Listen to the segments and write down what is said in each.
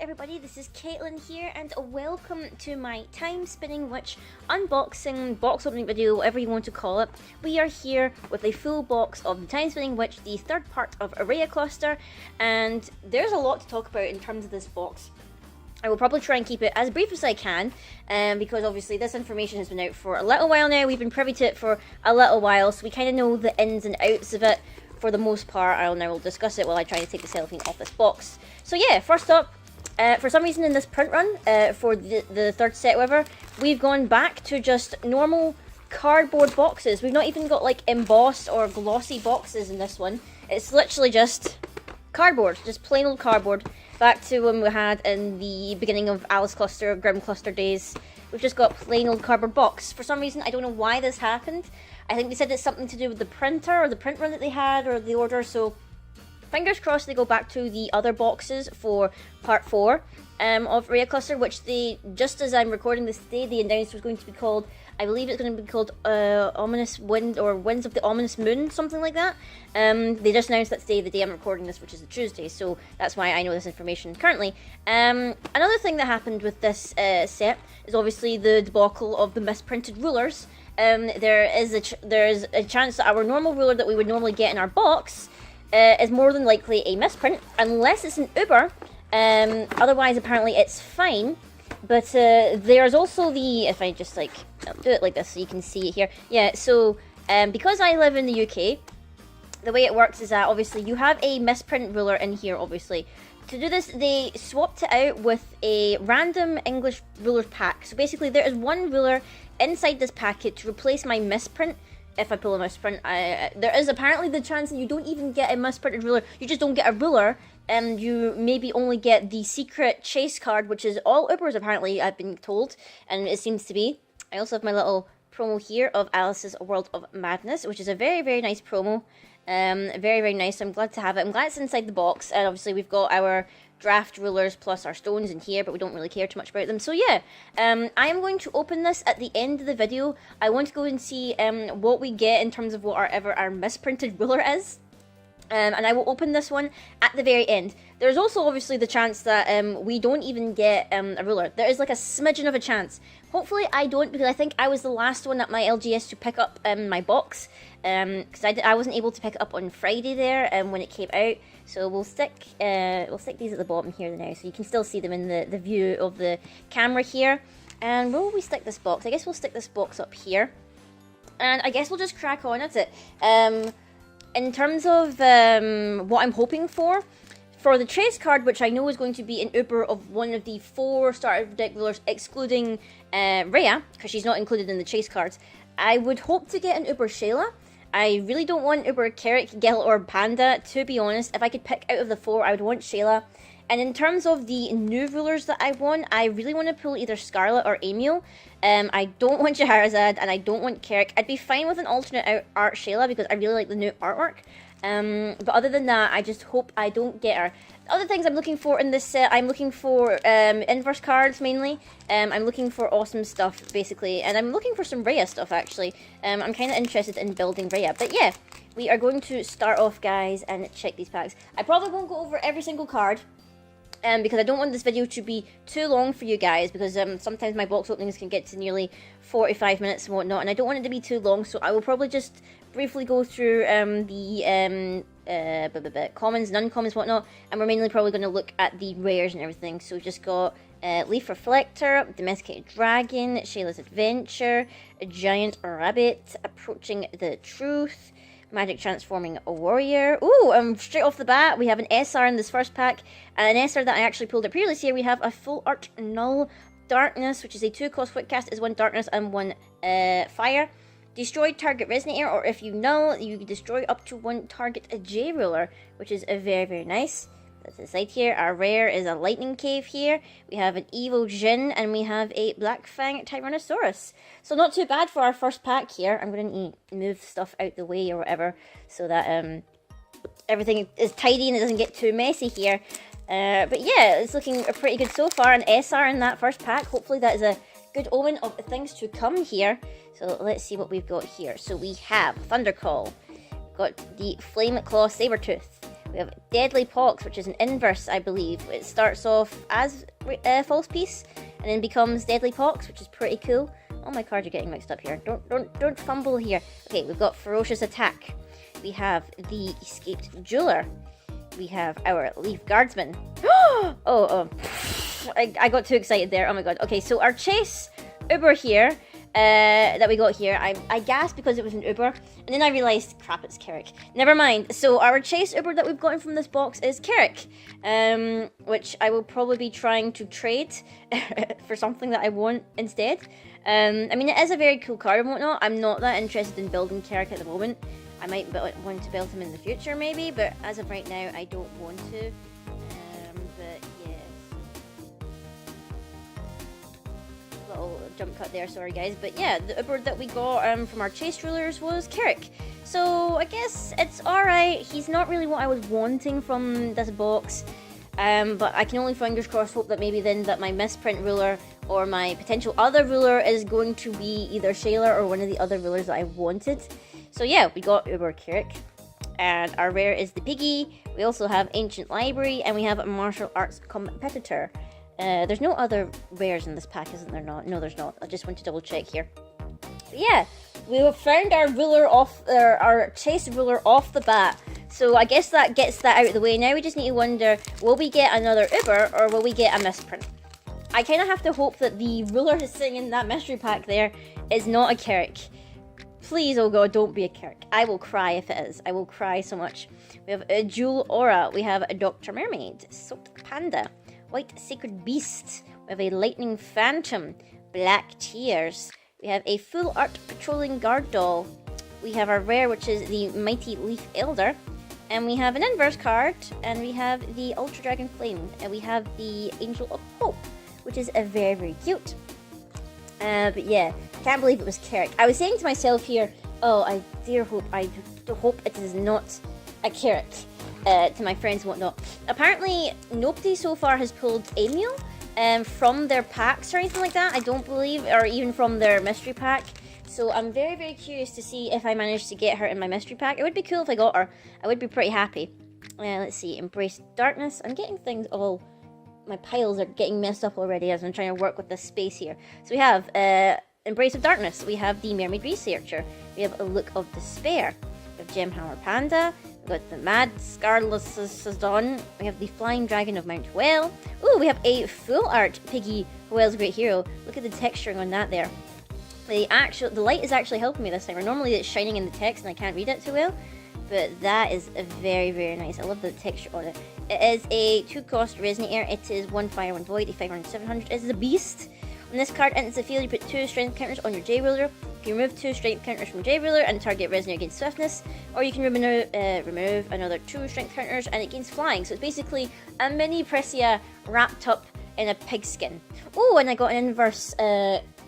everybody, this is Caitlin here and welcome to my time spinning witch unboxing, box opening video, whatever you want to call it. We are here with a full box of the time spinning witch, the third part of Araya Cluster, and there's a lot to talk about in terms of this box. I will probably try and keep it as brief as I can, because obviously this information has been out for a little while now. We've been privy to it for a little while, so we kind of know the ins and outs of it for the most part. I will discuss it while I try to take the cellophane off this box. So yeah, first up, for some reason in this print run, for the third set however, we've gone back to just normal cardboard boxes. We've not even got like embossed or glossy boxes in this one. It's literally just cardboard, just plain old cardboard. Back to when we had in the beginning of Alice Cluster, Grim Cluster days. We've just got plain old cardboard box. For some reason, I don't know why this happened. I think they said it's something to do with the printer or the print run that they had or the order, so fingers crossed they go back to the other boxes for part 4 of Araya Cluster, which they, just as I'm recording this today, they announced was going to be called, I believe it's going to be called Ominous Wind or Winds of the Ominous Moon, something like that. They just announced that today, the day I'm recording this, which is a Tuesday, so that's why I know this information currently. Another thing that happened with this set is obviously the debacle of the misprinted rulers. There is a chance that our normal ruler that we would normally get in our box is more than likely a misprint, unless it's an Uber. Otherwise, apparently, it's fine. But there's also the, if I just like do it like this so you can see it here. Yeah, so because I live in the UK, the way it works is that obviously you have a misprint ruler in here, obviously. To do this, they swapped it out with a random English rulers pack. So basically, there is one ruler inside this packet to replace my misprint. If I pull a misprint, there is apparently the chance that you don't even get a misprinted ruler. You just don't get a ruler, and you maybe only get the secret chase card, which is all Ubers apparently, I've been told, and it seems to be. I also have my little promo here of Alice's World of Madness, which is a very, very nice promo. Very, very nice. I'm glad to have it. I'm glad it's inside the box, and obviously we've got our draft rulers plus our stones in here, but we don't really care too much about them. So yeah, I am going to open this at the end of the video. I want to go and see what we get in terms of whatever our misprinted ruler is. And I will open this one at the very end. There's also obviously the chance that we don't even get a ruler. There is like a smidgen of a chance. Hopefully I don't, because I think I was the last one at my LGS to pick up my box. Because I wasn't able to pick it up on Friday there when it came out. So we'll stick these at the bottom here now, so you can still see them in the view of the camera here. And where will we stick this box? I guess we'll stick this box up here. And I guess we'll just crack on at it. In terms of what I'm hoping for the chase card, which I know is going to be an Uber of one of the 4 starter deck rulers, excluding Rhea, because she's not included in the chase cards, I would hope to get an Uber Shayla. I really don't want Uber Carrick, Gil, or Panda, to be honest. If I could pick out of the 4, I would want Shayla. And in terms of the new rulers that I want, I really want to pull either Scarlet or Emil. I don't want Jaharazad, and I don't want Carrick. I'd be fine with an alternate art Shayla, because I really like the new artwork. But other than that, I just hope I don't get her. Other things I'm looking for in this set, I'm looking for inverse cards mainly. I'm looking for awesome stuff, basically. And I'm looking for some Rhea stuff, actually. I'm kind of interested in building Rhea. But yeah, we are going to start off, guys, and check these packs. I probably won't go over every single card. Because I don't want this video to be too long for you guys, because sometimes my box openings can get to nearly 45 minutes and whatnot, and I don't want it to be too long, so I will probably just briefly go through the commons, non-commons, whatnot, and we're mainly probably going to look at the rares and everything. So just got Leaf Reflector, Domesticated Dragon, Shayla's Adventure, a Giant Rabbit, Approaching the Truth, Magic Transforming a Warrior. Ooh, straight off the bat, we have an SR in this first pack, and an SR that I actually pulled up previously here. We have a Full Art Null Darkness, which is a 2-cost quick cast, is 1 Darkness and 1 Fire. Destroy target Resonator, or if you null, you destroy up to 1 target J ruler, which is a very, very nice. That's inside here. Our rare is a Lightning Cave here. We have an Evo Jin, and we have a Black Fang Tyrannosaurus. So not too bad for our first pack here. I'm going to move stuff out the way or whatever, so that everything is tidy and it doesn't get too messy here. But yeah, it's looking pretty good so far. An SR in that first pack. Hopefully that is a good omen of things to come here. So let's see what we've got here. So we have Thundercall. Got the Flame Claw Sabertooth. We have Deadly Pox, which is an inverse, I believe. It starts off as False Peace and then becomes Deadly Pox, which is pretty cool. All my cards are getting mixed up here. Don't fumble here. Okay, we've got Ferocious Attack. We have the Escaped Jeweler. We have our Leaf Guardsman. I got too excited there. Oh my god. Okay, so our Chase Uber here, that we got here, I gasped because it was an Uber, and then I realised, crap, it's Carrick. Never mind. So our Chase Uber that we've gotten from this box is Carrick, which I will probably be trying to trade for something that I want instead. I mean, it is a very cool card and whatnot. I'm not that interested in building Carrick at the moment. I might want to build him in the future maybe, but as of right now, I don't want to. But yeah. Little jump cut there, sorry guys. But yeah, the Uber that we got from our Chase Rulers was Carrick. So I guess it's alright. He's not really what I was wanting from this box. But I can only fingers crossed hope that maybe then that my misprint ruler or my potential other ruler is going to be either Shayla or one of the other rulers that I wanted. So yeah, we got Uber Carrick, and our rare is the Piggy. We also have Ancient Library, and we have a Martial Arts Competitor. There's no other rares in this pack, isn't there? No, there's not. I just want to double check here. But yeah, we have found our ruler off, our Chase ruler off the bat. So I guess that gets that out of the way. Now we just need to wonder, will we get another Uber or will we get a misprint? I kind of have to hope that the ruler that's sitting in that mystery pack there is not a Carrick. Please, oh god, don't be a Carrick. I will cry if it is. I will cry so much. We have a Jewel Aura. We have a Dr. Mermaid. Soaked Panda. White Sacred Beast. We have a Lightning Phantom. Black Tears. We have a Full Art Patrolling Guard Doll. We have our rare, which is the Mighty Leaf Elder. And we have an inverse card. And we have the Ultra Dragon Flame. And we have the Angel of Hope, which is a very, very cute. But yeah, can't believe it was Carrick. I was saying to myself here, oh, I hope it is not a Carrick, to my friends and whatnot. Apparently, nobody so far has pulled Emil from their packs or anything like that, I don't believe, or even from their mystery pack. So I'm very, very curious to see if I manage to get her in my mystery pack. It would be cool if I got her. I would be pretty happy. Let's see, Embrace Darkness. I'm getting things all... My piles are getting messed up already as I'm trying to work with this space here. So we have Embrace of Darkness. We have the Mermaid Researcher. We have a Look of Despair. We have Gemhammer Panda. We've got the Mad Scarless Dawn. We have the Flying Dragon of Mount Well. Ooh, we have a Full Art Piggy Whale's Great Hero. Look at the texturing on that there. The light is actually helping me this time. Or normally it's shining in the text and I can't read it too well. But that is very, very nice. I love the texture on it. It is a 2-cost Resonator. It is 1 Fire, 1 Void, a 500, 700. It is a beast. When this card enters the field, you put 2 strength counters on your J-Ruler. You can remove 2 strength counters from J-Ruler and target Resonator gains swiftness. Or you can remove another 2 strength counters and it gains flying. So it's basically a mini Pressia wrapped up in a pigskin. Oh, and I got an inverse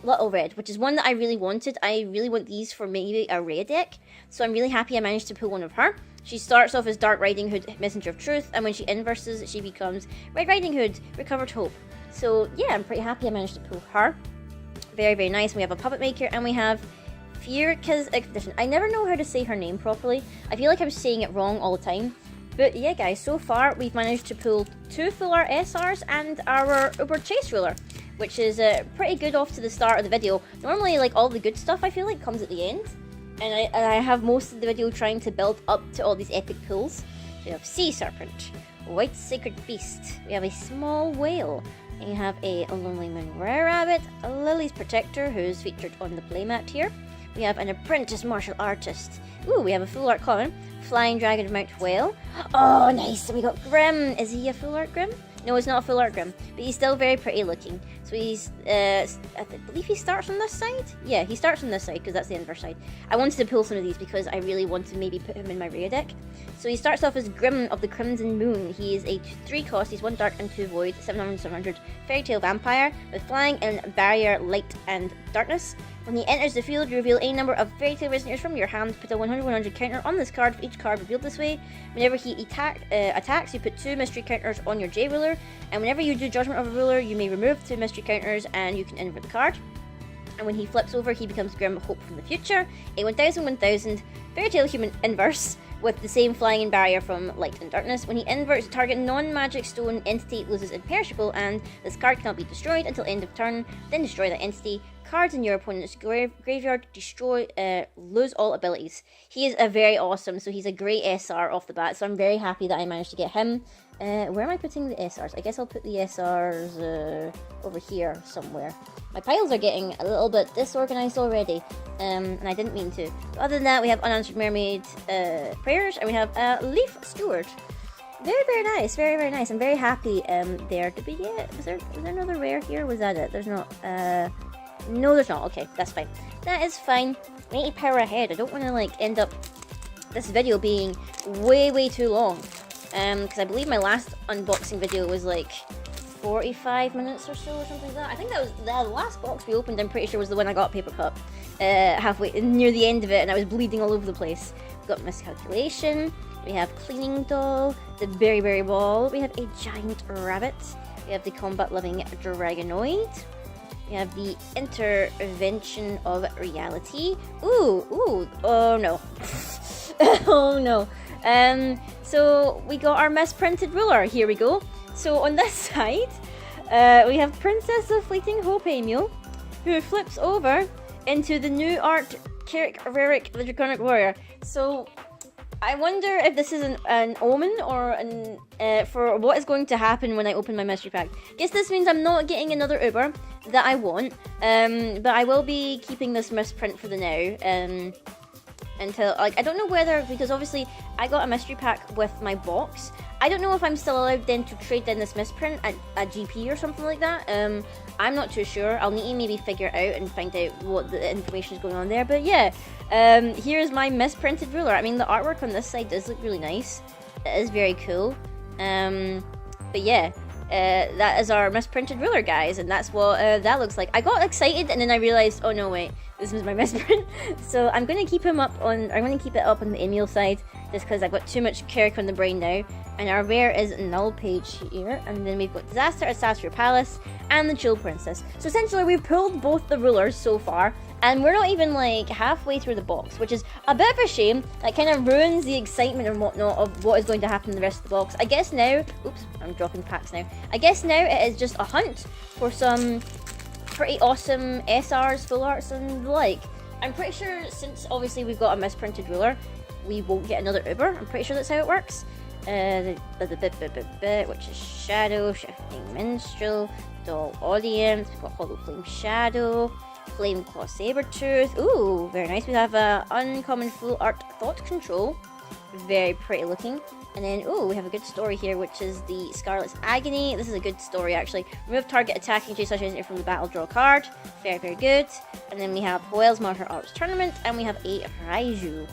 Little Red, which is one that I really wanted. I really want these for maybe a Rhea deck. So I'm really happy I managed to pull one of her. She starts off as Dark Riding Hood, Messenger of Truth, and when she inverses, she becomes Red Riding Hood, Recovered Hope. So yeah, I'm pretty happy I managed to pull her. Very, very nice. We have a Puppet Maker, and we have Fierka's Expedition. I never know how to say her name properly. I feel like I was saying it wrong all the time. But yeah, guys, so far we've managed to pull 2 Full Art SRs and our Uber Chase Ruler, which is pretty good off to the start of the video. Normally, like, all the good stuff, I feel like, comes at the end. And I have most of the video trying to build up to all these epic pulls. So we have Sea Serpent, White Sacred Beast, we have a Small Whale, and you have a Lonely Moon Rare Rabbit, a Lily's Protector, who's featured on the playmat here. We have an Apprentice Martial Artist. Ooh, we have a Full Art Common, Flying Dragon of Mount Whale. Oh, nice! And we got Grim. Is he a Full Art Grim? No, it's not a Full Art Grim, but he's still very pretty looking. So he's, I believe he starts on this side? Yeah, he starts on this side, because that's the inverse side. I wanted to pull some of these because I really want to maybe put him in my Rhea deck. So he starts off as Grim of the Crimson Moon. He is a 3-cost, he's 1 Dark and 2 Void, 700, 700 Fairy Tale Vampire, with Flying and Barrier, Light and Darkness. When he enters the field, you reveal a number of Fairy Tale Resonators from your hand, put a 100-100 counter on this card for each card revealed this way. Whenever he attacks, you put 2 mystery counters on your J-Ruler, and whenever you do Judgment of a Ruler, you may remove 2 mystery counters and you can invert the card. And when he flips over, he becomes Grim Hope from the future. A 1000 Fairy Tale Human Inverse with the same flying and barrier from Light and Darkness. When he inverts, target non-magic stone entity loses imperishable, and this card cannot be destroyed until end of turn. Then destroy that entity. Cards in your opponent's graveyard lose all abilities. He is a very awesome, so he's a great SR off the bat, so I'm very happy that I managed to get him. Where am I putting the SRs? I guess I'll put the SRs over here somewhere. My piles are getting a little bit disorganized already, and I didn't mean to. But other than that, we have Unanswered Mermaid Prayers, and we have Leaf Steward. Very, very nice. Very, very nice. I'm very happy there. Did we get... Was there another rare here? Was that it? There's not... No, there's not. Okay, that's fine. That is fine. I need to power ahead. I don't want to, like, end up this video being way, way too long. Because I believe my last unboxing video was, like, 45 minutes or so, or something like that. I think that was the last box we opened, I'm pretty sure, was the one I got a paper cup. Halfway, near the end of it, and I was bleeding all over the place. We've got Miscalculation. We have Cleaning Doll. The Berry Berry Ball. We have a Giant Rabbit. We have the Combat Living Dragonoid. We have the Intervention of Reality. Ooh, oh no. Oh no. So we got our misprinted ruler. Here we go. So on this side, we have Princess of Fleeting Hope Emil, who flips over into the new art Kirik Rarik the Draconic Warrior. So I wonder if this is an omen or for what is going to happen when I open my mystery pack. Guess this means I'm not getting another Uber that I want, but I will be keeping this misprint for the now. Until, like, I don't know whether, because obviously I got a mystery pack with my box. I don't know if I'm still allowed then to trade in this misprint at a GP or something like that. I'm not too sure. I'll need to maybe figure it out and find out what the information is going on there. But yeah, here's my misprinted ruler. I mean, the artwork on this side does look really nice. It is very cool. But yeah, that is our misprinted ruler, guys, and that's what that looks like. I got excited and then I realized, oh no, wait, this was my misprint. So I'm going to keep him up on, I'm going to keep it up on the Emil side, just because I've got too much Carrick on the brain now. And our rare is Null Page here, and then we've got Disaster at Sasria Palace, and the Chill Princess. So essentially we've pulled both the rulers so far, and we're not even like halfway through the box, which is a bit of a shame. That kind of ruins the excitement and whatnot of what is going to happen in the rest of the box. I guess now, oops, I'm dropping packs now. I guess now it is just a hunt for some pretty awesome SRs, full arts, and the like. I'm pretty sure, since obviously we've got a misprinted ruler, we won't get another Uber. I'm pretty sure that's how it works. Which is Shadow, Shifting Minstrel, Doll Audience, we've got Hollow Flame Shadow, Flame Claw Sabertooth. Ooh, very nice. We have Uncommon Full Art Thought Control, very pretty looking. And then, ooh, we have a good story here, which is the Scarlet's Agony. This is a good story, actually. Remove target attacking J/Resident from the battle, draw a card. Very, very good. And then we have Hoel's Martial Arts Tournament, and we have a Raiju.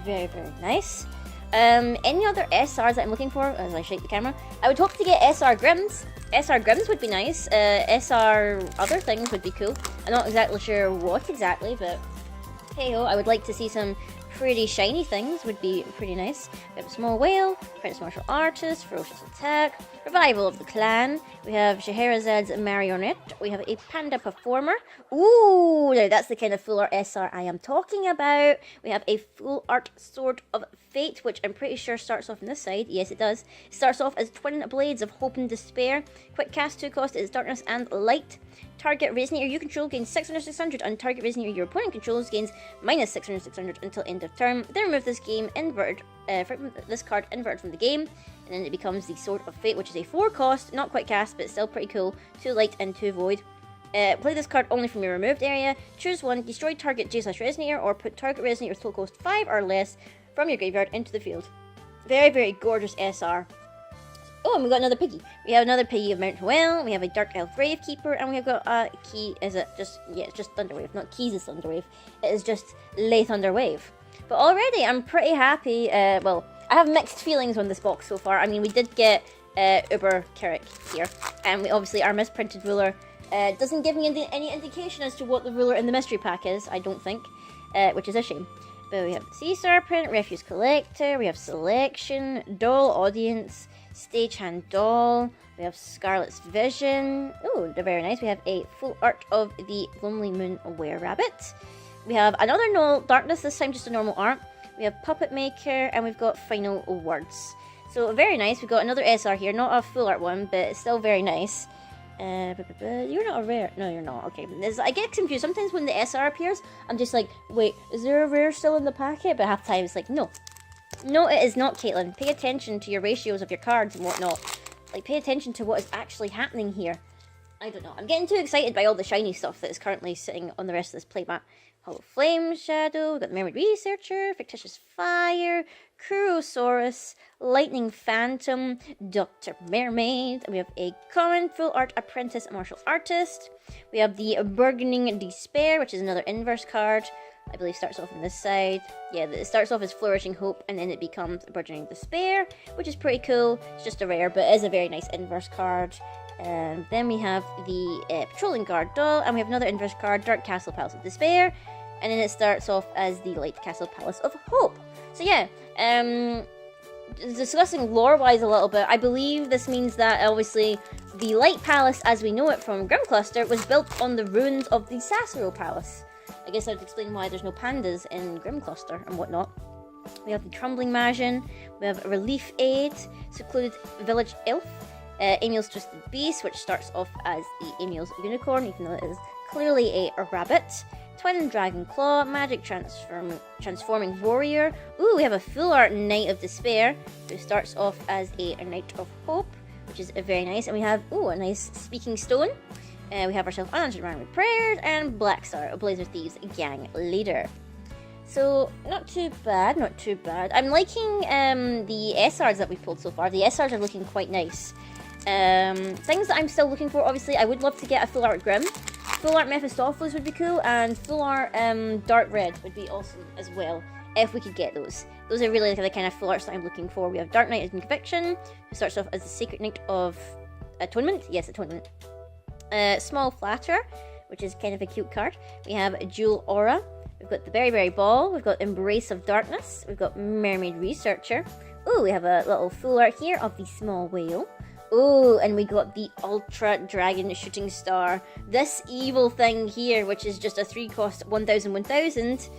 Very, very nice. Any other SRs that I'm looking for, as I shake the camera? I would hope to get SR Grims. SR Grims would be nice. SR other things would be cool. I'm not exactly sure what exactly, but hey ho, I would like to see some pretty shiny things, would be pretty nice. We have a Small Whale, Prince Martial Artist, Ferocious Attack, Revival of the Clan. We have Scheherazad's Marionette. We have a Panda Performer. Ooh, now that's the kind of full art SR I am talking about. We have a full art Sword of Fate, which I'm pretty sure starts off on this side. Yes, it does. It starts off as Twin Blades of Hope and Despair. Quick cast, 2 cost is Darkness and Light. Target Resonator you control gains 600/600, and target Resonator your opponent controls gains minus 600/600 until end of turn. Then remove this game inverted, this card inverted from the game, and then it becomes the Sword of Fate, which is a 4 cost, not quite cast, but still pretty cool. 2 light and 2 void. Play this card only from your removed area. Choose one, destroy target J/Resonator, or put target Resonator total cost 5 or less from your graveyard into the field. Very, very gorgeous SR. Oh, and we got another piggy. We have another piggy of Mount Hoel. We have a Dark Elf Gravekeeper, and we have got a key. Is it just, yeah, it's just Thunderwave, not keys is Thunderwave. It is just Lay Thunderwave. But already, I'm pretty happy. Well, I have mixed feelings on this box so far. I mean, we did get Uber Carrick here, and we obviously our misprinted ruler doesn't give me any indication as to what the ruler in the mystery pack is. I don't think, which is a shame. But we have Sea Serpent, Refuse Collector. We have Selection, Doll Audience, Stagehand Doll. We have Scarlet's Vision. Oh, they're very nice. We have a full art of the Lonely Moon Were-Rabbit. We have another No Darkness, this time just a normal art. We have Puppet Maker, and we've got Final Words. So very nice. We've got another SR here, not a full art one, but it's still very nice. You're not a rare. No, you're not. Okay, I get confused. Sometimes when the SR appears, I'm just like, wait, is there a rare still in the packet? But half the time it's like, no. No, it is not, Caitlin. Pay attention to your ratios of your cards and whatnot. Like, pay attention to what is actually happening here. I don't know. I'm getting too excited by all the shiny stuff that is currently sitting on the rest of this playmat. Hollow Flame Shadow, we've got the Mermaid Researcher, Fictitious Fire, Kurosaurus, Lightning Phantom, Dr. Mermaid, and we have a common full art apprentice martial artist. We have the Burgeoning Despair, which is another inverse card. I believe starts off on this side. Yeah, it starts off as Flourishing Hope, and then it becomes Burgeoning Despair, which is pretty cool. It's just a rare, but it is a very nice inverse card. Then we have the Patrolling Guard Doll, and we have another inverse card, Dark Castle Palace of Despair, and then it starts off as the Light Castle Palace of Hope. So yeah, discussing lore-wise a little bit, I believe this means that obviously the Light Palace, as we know it from Grim Cluster, was built on the ruins of the Sasero Palace. I guess I would explain why there's no pandas in Grim Cluster and whatnot. We have the Crumbling Magian, we have a Relief Aid, Secluded Village Elf, Emil's Twisted Beast, which starts off as the Emil's Unicorn, even though it is clearly a rabbit. Twin Dragon Claw, Magic Transforming Warrior. Ooh, we have a full art Knight of Despair, who starts off as a Knight of Hope, which is very nice. And we have, a nice Speaking Stone. We have ourselves Unanswered Random Prayers, and Black Star, a Blazer Thieves gang leader. So, not too bad, not too bad. I'm liking the SRs that we've pulled so far. The SRs are looking quite nice. Things that I'm still looking for, obviously, I would love to get a full art Grimm. Full art Mephistopheles would be cool, and full art Dark Red would be awesome as well, if we could get those. Those are really the kind of full arts that I'm looking for. We have Dark Knight of Conviction, who starts off as the Sacred Knight of Atonement. Yes, Atonement. Small Flatterer, which is kind of a cute card. We have Jewel Aura. We've got the Berry Ball. We've got Embrace of Darkness. We've got Mermaid Researcher. Ooh, we have a little full art here of the Small Whale. Ooh, and we got the Ultra Dragon Shooting Star. This evil thing here, which is just a 3-cost 1000.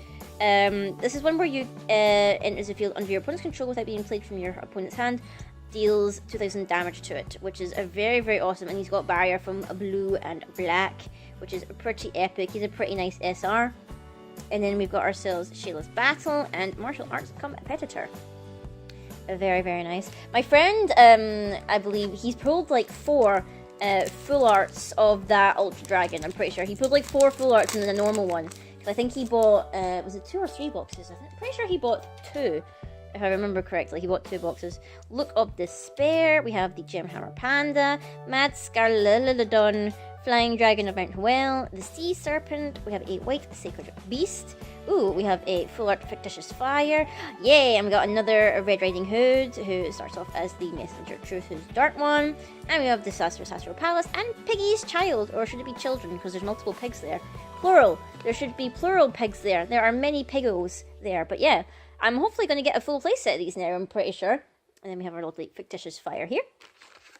This is one where you enters the field under your opponent's control without being played from your opponent's hand. Deals 2000 damage to it, which is a very, very awesome. And he's got barrier from blue and black, which is pretty epic. He's a pretty nice SR. And then we've got ourselves Shayla's Battle and Martial Arts Competitor. Very, very nice. My friend, I believe he's pulled like 4 full arts of that Ultra Dragon. I'm pretty sure he pulled like 4 full arts and then a normal one. Because I think he bought, was it 2 or 3 boxes? I'm pretty sure he bought 2. If I remember correctly, he bought 2 boxes. Look of Despair. We have the Gemhammer Panda, Mad Scarlilodon, Flying Dragon of Mount Hwell, the Sea Serpent. We have a White Sacred Beast. Ooh, we have a full art Fictitious Fire. Yay! And we got another Red Riding Hood, who starts off as the Messenger of Truth, who's Dark One. And we have the Sasro Palace and Piggy's Child, or should it be children? Because there's multiple pigs there. Plural. There should be plural pigs there. There are many piggos there. But yeah, I'm hopefully going to get a full playset of these now, I'm pretty sure. And then we have our lovely Fictitious Fire here.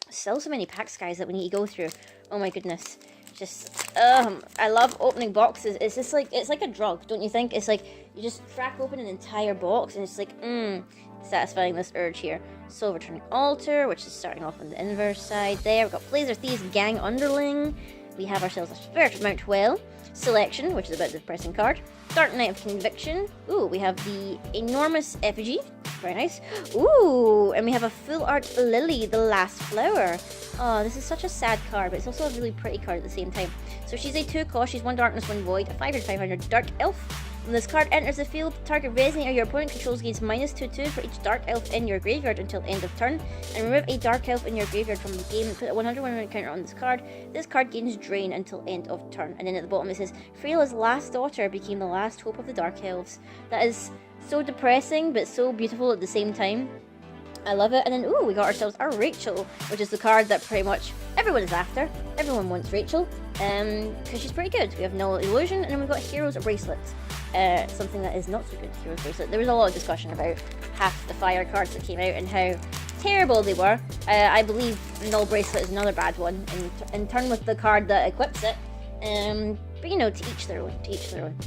Still so many packs, guys, that we need to go through. Oh my goodness. Just, I love opening boxes. It's just like, it's like a drug, don't you think? It's like, you just crack open an entire box and it's like, satisfying this urge here. Soul Returning Altar, which is starting off on the inverse side there. We've got Blazer Thieves Gang Underling. We have ourselves a Spirit of Mount Hwell. Selection, which is about the depressing card. Dark Knight of Conviction. Ooh, we have the Enormous Effigy. Very nice. Ooh, and we have a full art Lily, the Last Flower. Oh, this is such a sad card, but it's also a really pretty card at the same time. So she's a 2-cost, she's 1 Darkness, 1 Void, a 500 Dark Elf. When this card enters the field, target resonator your opponent controls gains -2/2 for each Dark Elf in your graveyard until end of turn, and remove a Dark Elf in your graveyard from the game and put a 100 counter on this card. This card gains Drain until end of turn. And then at the bottom it says, Freyla's last daughter became the last hope of the Dark Elves. That is so depressing, but so beautiful at the same time. I love it. And then, ooh, we got ourselves our Rachel, which is the card that pretty much everyone is after. Everyone wants Rachel, because she's pretty good. We have Null Illusion, and then we've got Hero's Bracelet. Something that is not so good, Hero's Bracelet. There was a lot of discussion about half the fire cards that came out and how terrible they were. I believe Null Bracelet is another bad one, in turn with the card that equips it. But you know, to each their own, to each their own.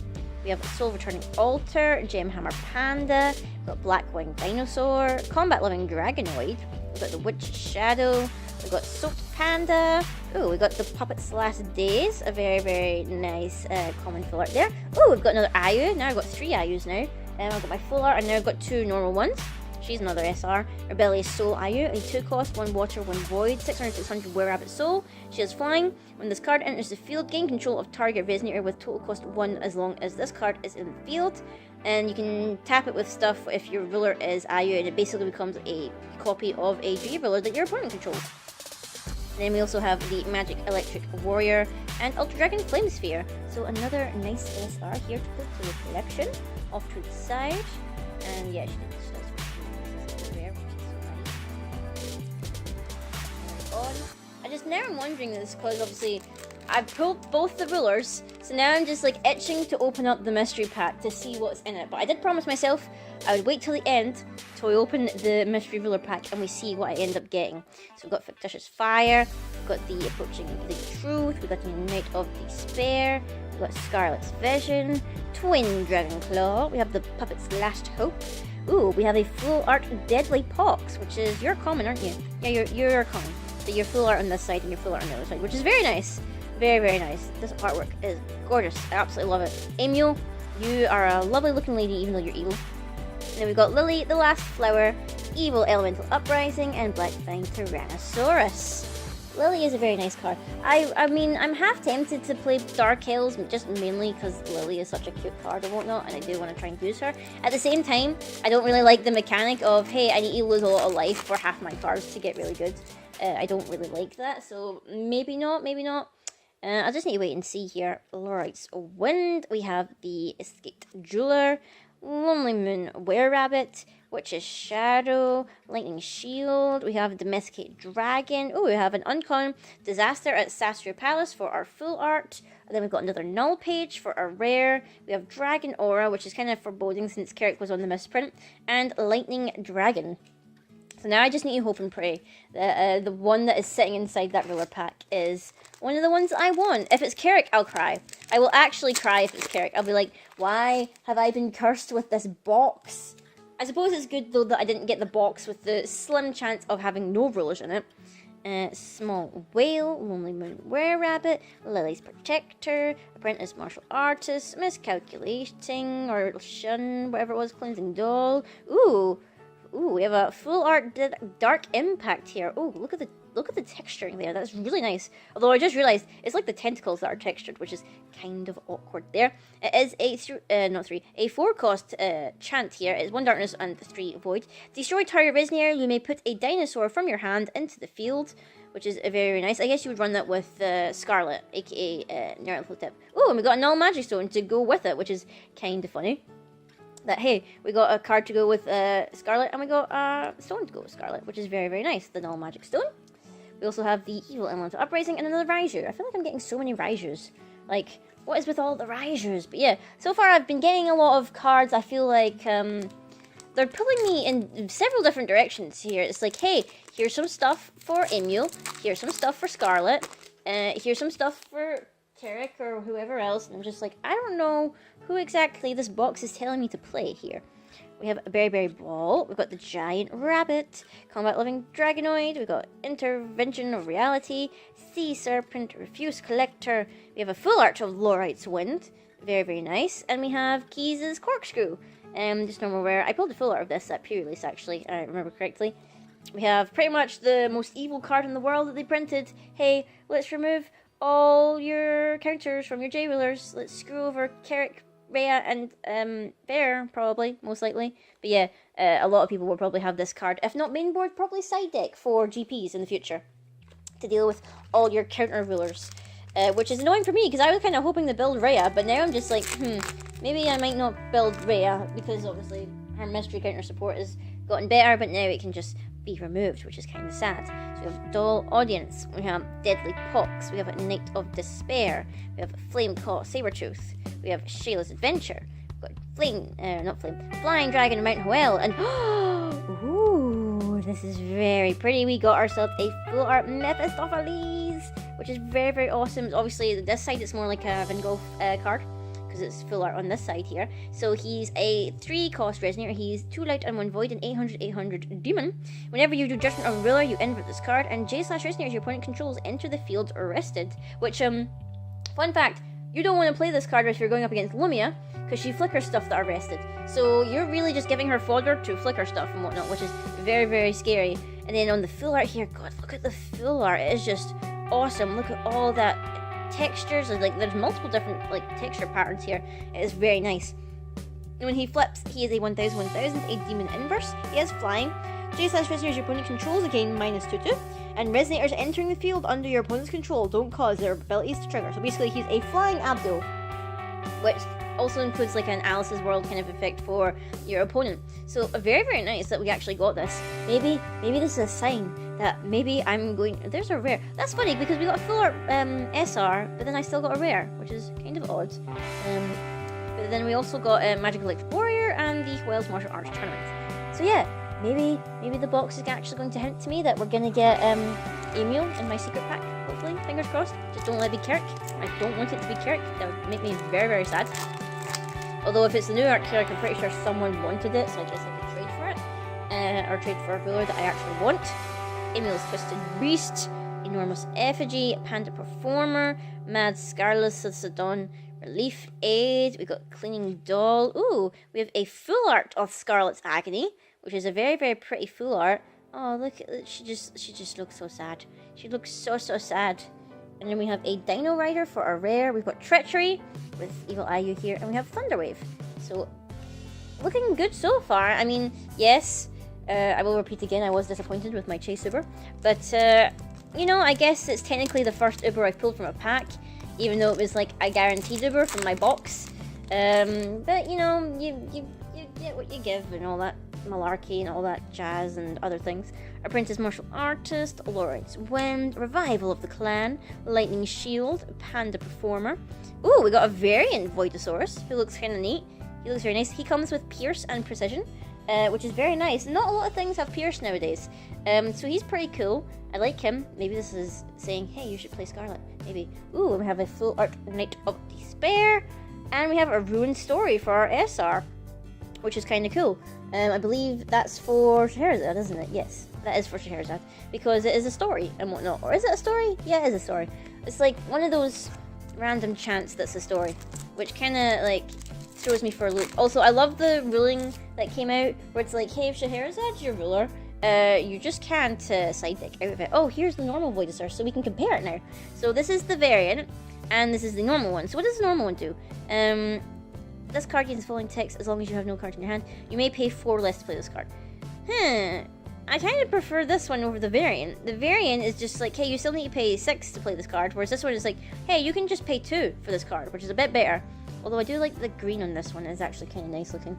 We have Soul Returning Altar, Gemhammer Panda, we've got Black Winged Dinosaur, Combat Living Dragonoid, we've got the Witch Shadow, we've got Soaked Panda, ooh, we've got the Puppet's Last Days, a very, very nice common full art there. Ooh, we've got another Ayu, now I've got 3 Ayus now. I've got my full art, and now I've got 2 normal ones. She's another SR. Rebellious Soul Ayu, a 2 cost, 1 water, 1 void, 600 Were-Rabbit Soul. She has flying. When this card enters the field, gain control of target Resonator with total cost 1 as long as this card is in the field. And you can tap it with stuff if your ruler is Ayu, and it basically becomes a copy of a G ruler that your opponent controls. And then we also have the Magic Electric Warrior and Ultra Dragon Flame Sphere. So another nice SR here to put to the collection. Off to the side. And yeah, she did this. Now I'm wondering this because obviously I've pulled both the rulers, so now I'm just like itching to open up the mystery pack to see what's in it. But I did promise myself I would wait till the end till we open the mystery ruler pack and we see what I end up getting. So we've got Fictitious Fire, we've got the Approaching the Truth, we've got the Knight of Despair, we've got Scarlet's Vision, Twin Dragon Claw, we have the Puppet's Last Hope. Ooh, we have a full art Deadly Pox, which is you're common, aren't you? Yeah, you're common. So your full art on this side and your full art on the other side, which is very nice. Very, very nice. This artwork is gorgeous. I absolutely love it. Emil, you are a lovely looking lady even though you're evil. And then we've got Lily, the Last Flower, Evil Elemental Uprising, and Black Fang Tyrannosaurus. Lily is a very nice card. I mean, I'm half tempted to play Dark Elves, just mainly because Lily is such a cute card and whatnot, and I do want to try and use her. At the same time, I don't really like the mechanic of, hey, I need to lose a lot of life for half my cards to get really good. I don't really like that, so maybe not, maybe not. I just need to wait and see here. Lorite's Wind, we have the Escaped Jeweler, Lonely Moon Were-Rabbit, Witch's Shadow, Lightning Shield, we have Domesticated Dragon, oh, we have an uncommon Disaster at Sastria Palace for our full art, and then we've got another Null page for our rare, we have Dragon Aura, which is kind of foreboding since Carrick was on the misprint, and Lightning Dragon. So now I just need to hope and pray that the one that is sitting inside that ruler pack is one of the ones that I want. If it's Carrick, I'll cry. I will actually cry if it's Carrick. I'll be like, why have I been cursed with this box? I suppose it's good, though, that I didn't get the box with the slim chance of having no rulers in it. Small Whale, Lonely Moon Were-Rabbit, Lily's Protector, Apprentice Martial Artist, Miscalculating, or Shun, whatever it was, Cleansing Doll. Ooh, we have a full art Dark Impact here. Oh, look at the texturing there. That's really nice. Although I just realized it's like the tentacles that are textured, which is kind of awkward there. It is a 4-cost chant here. It's 1 darkness and 3 void. Destroy target Resonator. You may put a dinosaur from your hand into the field, which is very nice. I guess you would run that with Scarlet, aka Nerlithotep. Oh, and we got a Null Magic Stone to go with it, which is kind of funny. That, hey, we got a card to go with Scarlet, and we got a stone to go with Scarlet, which is very, very nice. The Null Magic Stone. We also have the Evil Elemental Uprising and another Raiju. I feel like I'm getting so many Raijus. Like, what is with all the Raijus? But yeah, so far I've been getting a lot of cards. I feel like they're pulling me in several different directions here. It's like, hey, here's some stuff for Emil. Here's some stuff for Scarlet. Here's some stuff for Carrick or whoever else. And I'm just like, I don't know who exactly this box is telling me to play here. We have a Berry Ball, we've got the Giant Rabbit, Combat Living Dragonoid, we've got Intervention of Reality, Sea Serpent, Refuse Collector, we have a full art of Lorite's Wind, very, very nice, and we have Keys' Corkscrew, just normal rare. I pulled the full art of this at pre-release actually, I remember correctly. We have pretty much the most evil card in the world that they printed. Hey, let's remove all your counters from your J-Rulers, let's screw over Carrick, Rhea, and Bear, probably, most likely. But yeah, a lot of people will probably have this card. If not main board, probably side deck for GPs in the future. To deal with all your counter rulers. Which is annoying for me, because I was kind of hoping to build Rhea, but now I'm just like, maybe I might not build Rhea, because obviously her mystery counter support has gotten better, but now it can just be removed, which is kind of sad. So we have Dull Audience, we have Deadly Pox, we have a Knight of Despair, we have Flame Claw Sabertooth, we have Shayla's Adventure, we've got Flying Dragon and Mount Hoel, and ooh, this is very pretty. We got ourselves a full art Mephistopheles, which is very, very awesome. Obviously, this side it's more like a Van Gogh card, because it's full art on this side here. So he's a 3-cost resonator. He's 2 light and 1 void, and 800 demon. Whenever you do judgment of ruler, you invert this card, and J/resonators your opponent controls enter the field arrested. Which, fun fact, you don't want to play this card if you're going up against Lumia, because she flickers stuff that are arrested. So you're really just giving her fodder to flicker stuff and whatnot, which is very, very scary. And then on the full art here, God, look at the full art. It is just awesome. Look at all that textures. Like, there's multiple different like texture patterns here. It is very nice. And when he flips, he is a 1000, a demon inverse. He has flying. J/resonators your opponent controls again -2/2. And resonators entering the field under your opponent's control don't cause their abilities to trigger. So basically, he's a flying Abdul, which also includes like an Alice's World kind of effect for your opponent. So very, very nice that we actually got this. Maybe this is a sign that maybe I'm going... There's a rare. That's funny because we got a full art SR, but then I still got a rare, which is kind of odd. But then we also got a Magical Elite Warrior and the Wales Martial Arts Tournament. So yeah, maybe the box is actually going to hint to me that we're going to get Emil in my secret pack, hopefully. Fingers crossed. Just don't let it be Kirk. I don't want it to be Kirk. That would make me very, very sad. Although if it's the new art Kirk, I'm pretty sure someone wanted it, so I guess I could trade for it. Or trade for a ruler that I actually want. Emil's Twisted Beast, Enormous Effigy, Panda Performer, Mad Scarlet Sidon, Relief Aid, we got Cleaning Doll. Ooh, we have a full art of Scarlet's Agony, which is a very, very pretty full art. Oh, look, she just looks so sad. She looks so sad. And then we have a Dino Rider for a rare. We've got Treachery with Evil Ayu here, and we have Thunderwave. So, looking good so far. I mean, yes, I will repeat again, I was disappointed with my Chase Uber. But, you know, I guess it's technically the first Uber I've pulled from a pack, even though it was like a guaranteed Uber from my box. But, you know, you get what you give and all that malarkey and all that jazz and other things. Apprentice Martial Artist, Lawrence Wind, Revival of the Clan, Lightning Shield, Panda Performer. Ooh, we got a variant Voidosaurus who looks kind of neat. He looks very nice. He comes with Pierce and Precision, which is very nice. Not a lot of things have Pierce nowadays, so he's pretty cool. I like him. Maybe this is saying, hey, you should play Scarlet. Maybe. Ooh, we have a full art Knight of Despair, and we have a Ruined Story for our SR, which is kind of cool. I believe that's for Scheherazade, isn't it? Yes, that is for Scheherazade, because it is a story and whatnot. Or is it a story? Yeah, it is a story. It's like one of those random chants that's a story, which kind of like throws me for a loop. Also, I love the ruling that came out, where it's like, hey, if Scheherazade's your ruler, you just can't side deck out of it. Oh, here's the normal Voidosaur, so we can compare it now. So this is the variant, and this is the normal one. So what does the normal one do? This card gains following text as long as you have no card in your hand. You may pay 4 less to play this card. I kind of prefer this one over the variant. The variant is just like, hey, you still need to pay 6 to play this card, whereas this one is like, hey, you can just pay 2 for this card, which is a bit better. Although I do like the green on this one, it's actually kind of nice looking.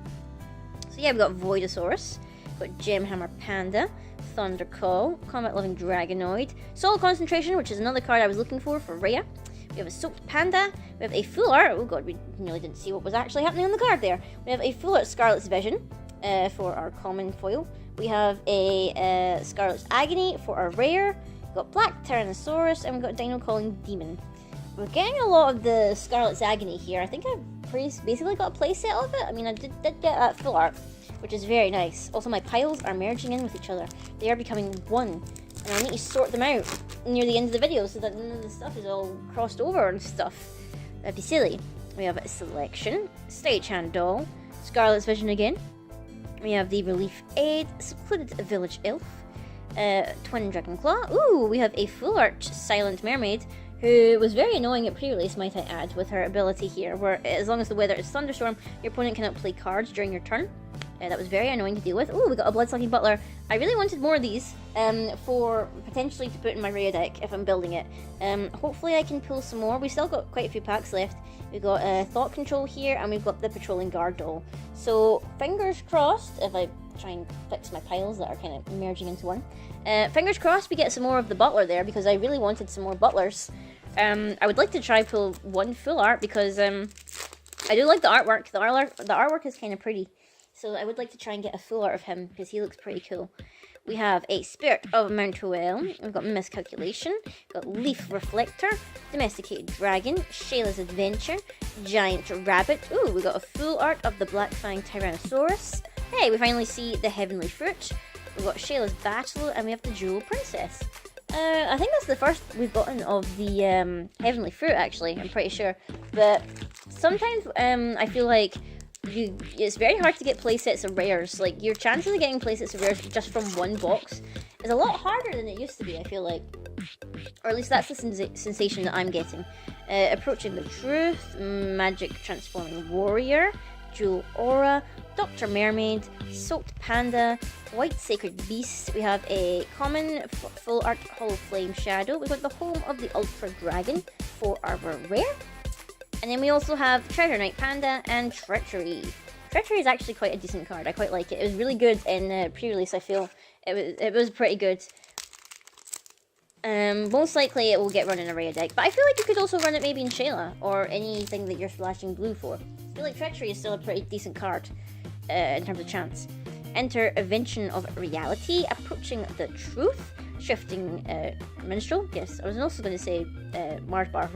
So yeah, we've got Voidosaurus, we've got Gemhammer Panda, Thundercall, Combat Loving Dragonoid, Soul Concentration, which is another card I was looking for Rhea. We have a Soaked Panda, we have a full art, oh god, we nearly didn't see what was actually happening on the card there. We have a full art Scarlet's Vision for our common foil. We have a Scarlet's Agony for our rare. We've got Black Tyrannosaurus, and we've got Dino Calling Demon. We're getting a lot of the Scarlet's Agony here. I think I've basically got a playset of it. I mean, I did get that full art, which is very nice. Also, my piles are merging in with each other. They are becoming one. And I need to sort them out near the end of the video so that none of the stuff is all crossed over and stuff. That'd be silly. We have a Selection, Stagehand Doll, Scarlet's Vision again. We have the Relief Aid, Secluded Village Elf, Twin Dragon Claw. Ooh, we have a full art Silent Mermaid, who was very annoying at pre-release, might I add, with her ability here, where as long as the weather is thunderstorm, your opponent cannot play cards during your turn. That was very annoying to deal with. Ooh, we got a Bloodsucking Butler. I really wanted more of these for potentially to put in my Rhea deck if I'm building it. Hopefully I can pull some more. We still got quite a few packs left. We've got Thought Control here, and we've got the Patrolling Guard Doll. So fingers crossed, if I try and fix my piles that are kind of merging into one. Fingers crossed we get some more of the Butler there, because I really wanted some more Butlers. I would like to try pull one full art, because I do like the artwork. The artwork is kind of pretty. So I would like to try and get a full art of him, because he looks pretty cool. We have a Spirit of Mount Hoel. We've got Miscalculation. We've got Leaf Reflector. Domesticated Dragon. Shayla's Adventure. Giant Rabbit. Ooh, we got a full art of the Black Fang Tyrannosaurus. Hey, we finally see the Heavenly Fruit. We've got Shayla's Battle, and we have the Jewel Princess. I think that's the first we've gotten of the Heavenly Fruit, actually. I'm pretty sure. But sometimes I feel like it's very hard to get playsets of rares. Like, your chances of getting playsets of rares just from one box is a lot harder than it used to be, I feel like. Or at least that's the sensation that I'm getting. Approaching the Truth, Magic Transforming Warrior, Jewel Aura, Dr. Mermaid, Soaked Panda, White Sacred Beast. We have a common full art Hollow Flame Shadow. We've got the Home of the Ultra Dragon, 4 Arbor Rare. And then we also have Treasure Knight Panda and Treachery. Treachery is actually quite a decent card. I quite like it. It was really good in pre-release, I feel. It was pretty good. Most likely it will get run in a rare deck. But I feel like you could also run it maybe in Shayla, or anything that you're flashing blue for. I feel like Treachery is still a pretty decent card in terms of chance. Enter Invention of Reality, Approaching the Truth, Shifting Minstrel. Yes, I was also going to say Mars Bar.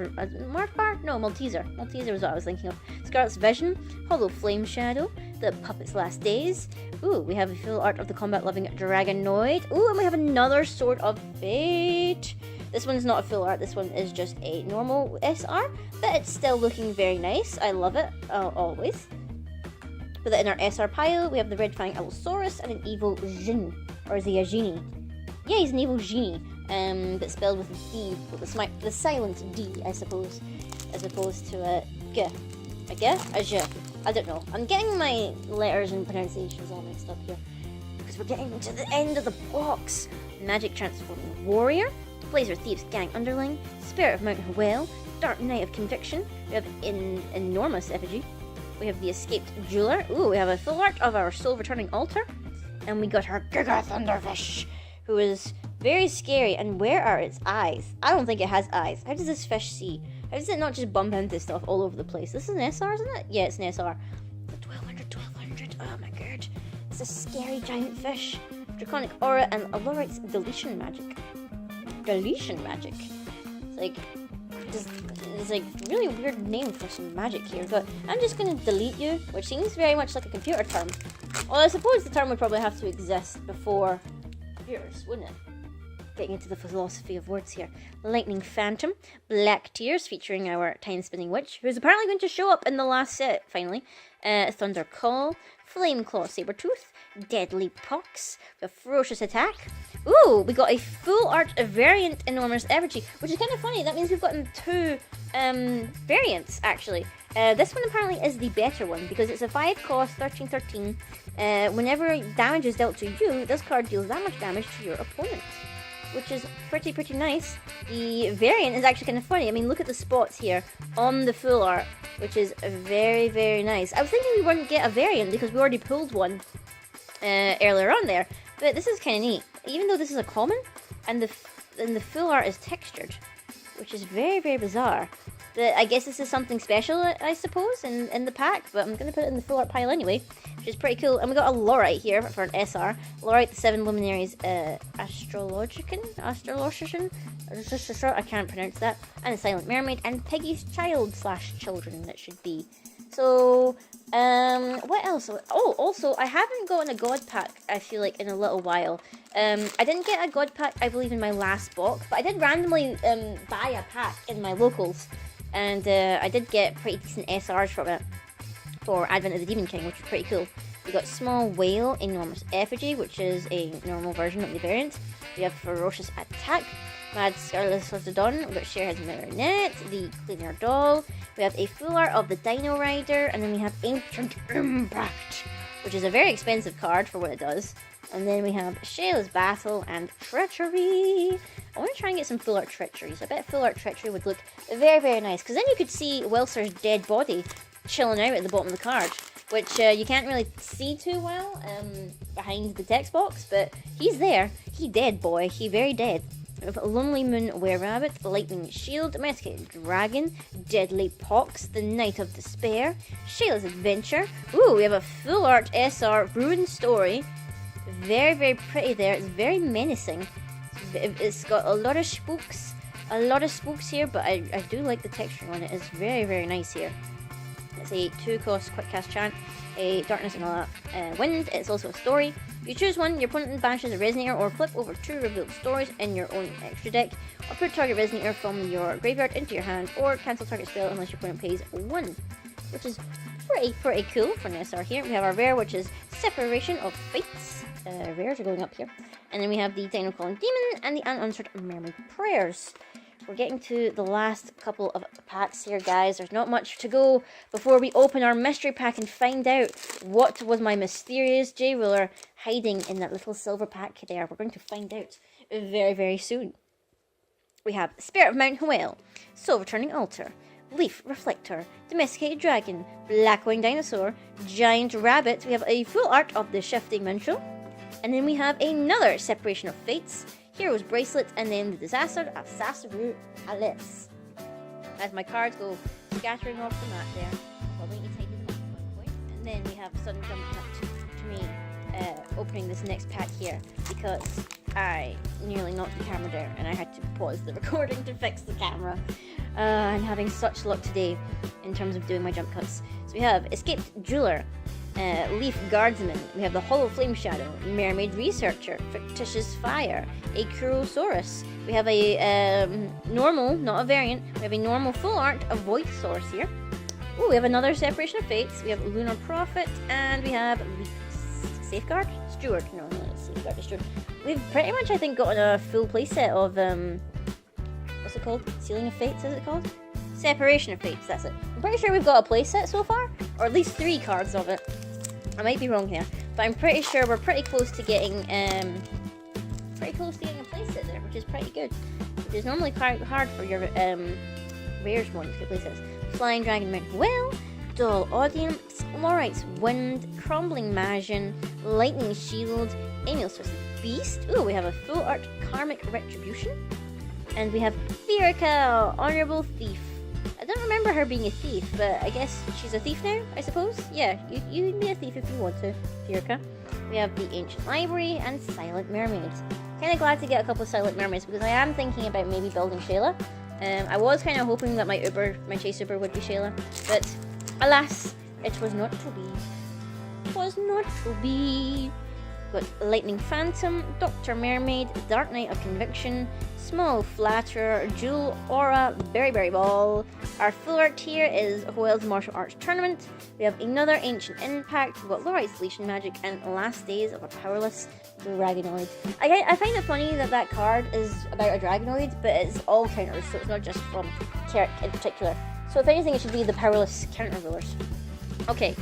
Mars Bar? No, Malteser. Malteser was what I was thinking of. Scarlet's Vision, Hollow Flame Shadow, The Puppet's Last Days. Ooh, we have a full art of the combat-loving Dragonoid. Ooh, and we have another Sword of Fate. This one's not a full art. This one is just a normal SR, but it's still looking very nice. I love it, always. Put that in our SR pile. We have the Red Fang Allosaurus and an Evil Jin. Or is he a genie? Yeah, he's an evil genie, but spelled with a D, with the silent D, I suppose, as opposed to a G. A G? A J. I don't know. I'm getting my letters and pronunciations all mixed up here, because we're getting to the end of the box. Magic Transforming Warrior, Blazer Thieves Gang Underling, Spirit of Mount Hoel, Dark Knight of Conviction. We have an enormous effigy. We have the Escaped Jeweler. Ooh, we have a full art of our Soul Returning Altar, and we got our Giga Thunderfish, who is very scary. And where are its eyes? I don't think it has eyes. How does this fish see? How does it not just bump into stuff all over the place? This is an SR, isn't it? Yeah, it's an SR. 1200. Oh my god. It's a scary giant fish. Draconic Aura and Alorite's Deletion Magic. Deletion Magic. It's like really weird name for some magic here, but I'm just going to delete you, which seems very much like a computer term. Well, I suppose the term would probably have to exist before computers, wouldn't it? Getting into the philosophy of words here. Lightning Phantom, Black Tears featuring our time-spinning witch, who's apparently going to show up in the last set, finally. Thunder Call, Flame Claw Sabertooth, Deadly Pox, the Ferocious Attack. Ooh, we got a full art variant Enormous Effigy, which is kind of funny. That means we've gotten 2 variants, actually. This one apparently is the better one, because it's a 5 cost, 13/13. Whenever damage is dealt to you, this card deals that much damage to your opponent, which is pretty nice. The variant is actually kind of funny. I mean, look at the spots here on the full art, which is very nice. I was thinking we wouldn't get a variant because we already pulled one earlier on there, but this is kind of neat. Even though this is a common, and the full art is textured, which is very bizarre. But I guess this is something special, I suppose, in the pack, but I'm going to put it in the full art pile anyway, which is pretty cool. And we got a Lorite here for an SR. Lorite, the 7 Luminaries, Astrologican? I can't pronounce that. And a Silent Mermaid, and Peggy's Child/Children, that should be. So, what else? Oh, also, I haven't gotten a God Pack, I feel like, in a little while. I didn't get a God Pack, I believe, in my last box, but I did randomly buy a pack in my locals. And I did get pretty decent SRs from it for Advent of the Demon King, which is pretty cool. We got Small Whale, Enormous Effigy, which is a normal version of the variant. We have Ferocious Attack, Mad Scarlet of the Dawn. We got Sharehead's Marionette, the Cleaner Doll. We have a full art of the Dino Rider, and then we have Ancient Impact, which is a very expensive card for what it does. And then we have Shayla's Battle and Treachery. I want to try and get some full art Treachery. So I bet full art Treachery would look very nice, because then you could see Welser's dead body chilling out at the bottom of the card, which you can't really see too well behind the text box, but he's there. He dead, boy. He very dead. We have Lonely Moon Were-Rabbit, Lightning Shield, Domesticated Dragon, Deadly Pox, the Night of Despair, Shayla's Adventure. Ooh, we have a full art SR Ruined Story. Very, very pretty there. It's very menacing. It's got a lot of spooks. A lot of spooks here, but I do like the texture on it. It's very, very nice here. It's a 2-cost quick cast chant, a darkness and a wind. It's also a story. If you choose one, your opponent banishes a resonator or flip over 2 revealed stories in your own extra deck, or put target resonator from your graveyard into your hand, or cancel target spell unless your opponent pays 1. Which is pretty cool for an SR here. We have our rare, which is Separation of Fates. Rares are going up here. And then we have the Dino Calling Demon and the Unanswered Mermaid Prayers. We're getting to the last couple of packs here, guys. There's not much to go before we open our mystery pack and find out what was my mysterious J-Ruler hiding in that little silver pack there. We're going to find out very, very soon. We have Spirit of Mount Hwale, Silver Turning Altar, Leaf Reflector, Domesticated Dragon, Blackwing Dinosaur, Giant Rabbit. We have a full art of the Shifting Minstrel. And then we have another Separation of Fates, Hero's Bracelet, and then the Disaster of Sassaru Alice. As my cards go scattering off the mat there, probably need to tidy them up at one point. And then we have a sudden jump cut to me opening this next pack here, because I nearly knocked the camera down and I had to pause the recording to fix the camera. I'm having such luck today in terms of doing my jump cuts. So we have Escaped Jeweler, Leaf Guardsman, we have the Hollow Flame Shadow, Mermaid Researcher, Fictitious Fire, a Kurosaurus. We have a normal, not a variant, we have a normal full art of Void Source here. Oh, we have another Separation of Fates, we have Lunar Prophet, and we have Safeguard? Steward. No, Safeguard, Steward. We've pretty much, I think, gotten a full playset of, what's it called? Sealing of Fates, is it called? Separation of Fates, that's it. I'm pretty sure we've got a playset so far, or at least 3 cards of it. I might be wrong here, but I'm pretty sure we're pretty close to getting, a playset there, which is pretty good. Which is normally quite hard for your, rares one to get playsets. Flying Dragon Mount Well, Dull Audience, Lorite's Wind, Crumbling Magian, Lightning Shield, Emil's Twisted Beast. Ooh, we have a full art Karmic Retribution. And we have Firica, Honorable Thief. I don't remember her being a thief, but I guess she's a thief now, I suppose? Yeah, you can be a thief if you want to, Firica. We have the Ancient Library and Silent Mermaids. Kind of glad to get a couple of Silent Mermaids because I am thinking about maybe building Shayla. I was kind of hoping that my chase Uber would be Shayla, but alas, it was not to be. It was not to be. Got Lightning Phantom, Dr. Mermaid, Dark Knight of Conviction, Small Flatterer, Jewel Aura, Berry Ball. Our full art here is Hwale's Martial Arts Tournament. We have another Ancient Impact, we've got Lorite's Legion Magic, and Last Days of a Powerless Dragonoid. I find it funny that card is about a Dragonoid, but it's all counters, so it's not just from Carrick in particular. So if anything, it should be the Powerless Counter Rulers. Okay,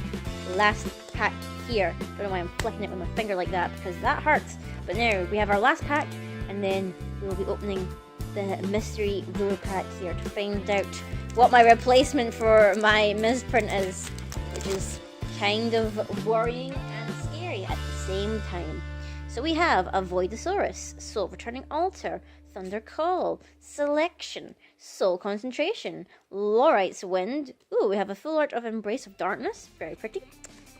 last pack here. I don't know why I'm flicking it with my finger like that, because that hurts. But now, we have our last pack, and then we will be opening the mystery ruler pack here to find out what my replacement for my misprint is, which is kind of worrying and scary at the same time. So we have a Voidosaurus, Silver Turning Altar, Thunder Call, Selection, Soul Concentration, Lorite's Wind. Ooh, we have a full art of Embrace of Darkness, very pretty.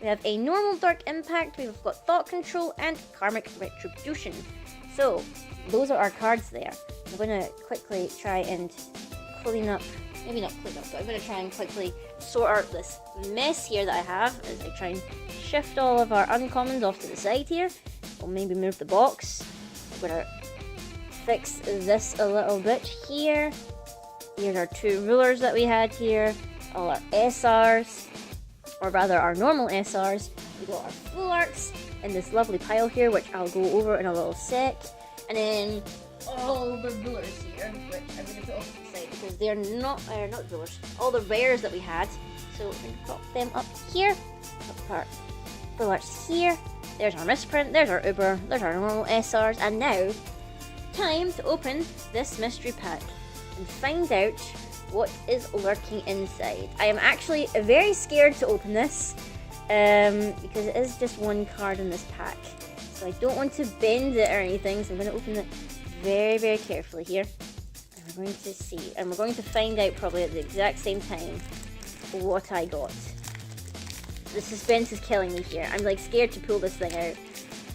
We have a normal Dark Impact, we've got Thought Control, and Karmic Retribution. So, those are our cards there. I'm going to quickly try and clean up, maybe not clean up, but I'm going to try and quickly sort out this mess here that I have as I try and shift all of our uncommons off to the side here. We'll maybe move the box. I'm going to fix this a little bit here. Here's our 2 rulers that we had here, all our SRs. Or rather our normal SRs. We got our full arts in this lovely pile here, which I'll go over in a little sec. And then all the rulers here, which I'm going to put off to the side because they're not rulers. All the rares that we had. So we're going to pop them up here. Up our full arts here. There's our misprint, there's our Uber, there's our normal SRs. And now, time to open this mystery pack and find out what is lurking inside. I am actually very scared to open this because it is just 1 card in this pack. So I don't want to bend it or anything, so I'm going to open it very, very carefully here. And we're going to see, and we're going to find out probably at the exact same time what I got. The suspense is killing me here. I'm like scared to pull this thing out.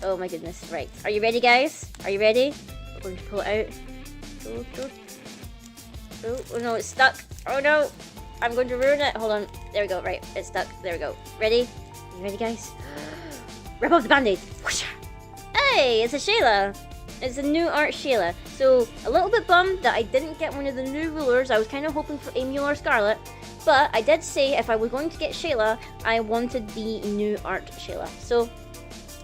Oh my goodness. Right. Are you ready, guys? Are you ready? We're going to pull it out. Go. Oh no, it's stuck. Oh no. I'm going to ruin it. Hold on. There we go. Right. It's stuck. There we go. Ready? You ready, guys? Rip off the band-aid. Whoosh. Hey, it's a Shayla. It's a new art Shayla. So, a little bit bummed that I didn't get one of the new rulers. I was kind of hoping for Amy or Scarlet. But I did say if I was going to get Shayla, I wanted the new art Shayla. So,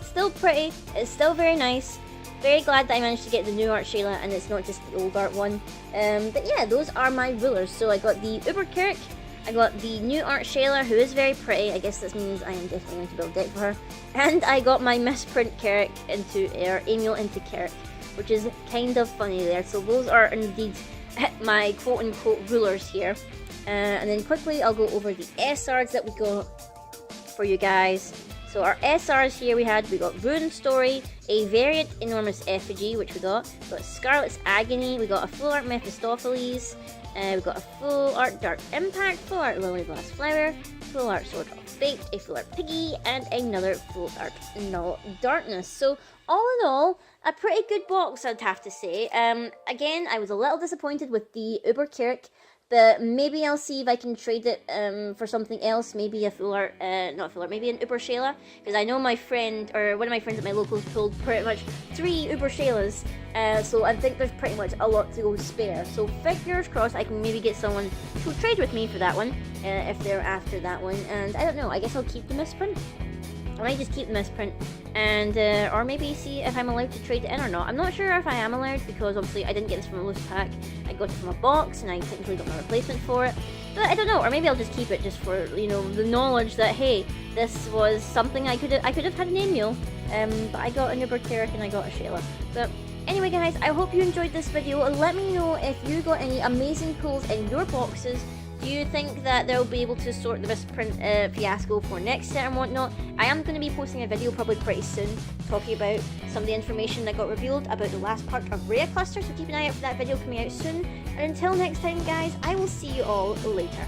still pretty. It's still very nice. Very glad that I managed to get the new art Shayla and it's not just the old art one. But yeah, those are my rulers. So I got the Uber Carrick, I got the new art Shayla, who is very pretty. I guess this means I am definitely going to build a deck for her. And I got my misprint Carrick or Amiel into Carrick, which is kind of funny there. So those are indeed my quote-unquote rulers here. And then quickly I'll go over the SRs that we got for you guys. So our SRs here we got Ruin Story, a variant Enormous Effigy, which we got Scarlet's Agony, we got a full art Mephistopheles, we got a full art Dark Impact, full art Lily Glass Flower, full art Sword of Fate, a full art Piggy, and another full art Null Darkness. So all in all, a pretty good box, I'd have to say. Again, I was a little disappointed with the Uber Carrick, but maybe I'll see if I can trade it for something else. Maybe a full art, not full art, maybe an Uber Shayla. Because I know my friend, or one of my friends at my locals pulled pretty much 3 Uber Shaylas. So I think there's pretty much a lot to go spare. So fingers crossed I can maybe get someone to trade with me for that one. If they're after that one. And I don't know, I guess I'll keep the misprint. I might just keep the misprint, and or maybe see if I'm allowed to trade it in or not. I'm not sure if I am allowed, because obviously I didn't get this from a loose pack. I got it from a box, and I technically got my replacement for it. But I don't know, or maybe I'll just keep it just for, you know, the knowledge that, hey, this was something I could have had an Amiel, but I got a Uber Carrick and I got a Shayla. But anyway, guys, I hope you enjoyed this video. Let me know if you got any amazing pulls in your boxes. Do you think that they'll be able to sort the misprint fiasco for next set and whatnot? I am going to be posting a video probably pretty soon talking about some of the information that got revealed about the last part of Rhea Cluster, so keep an eye out for that video coming out soon. And until next time, guys, I will see you all later.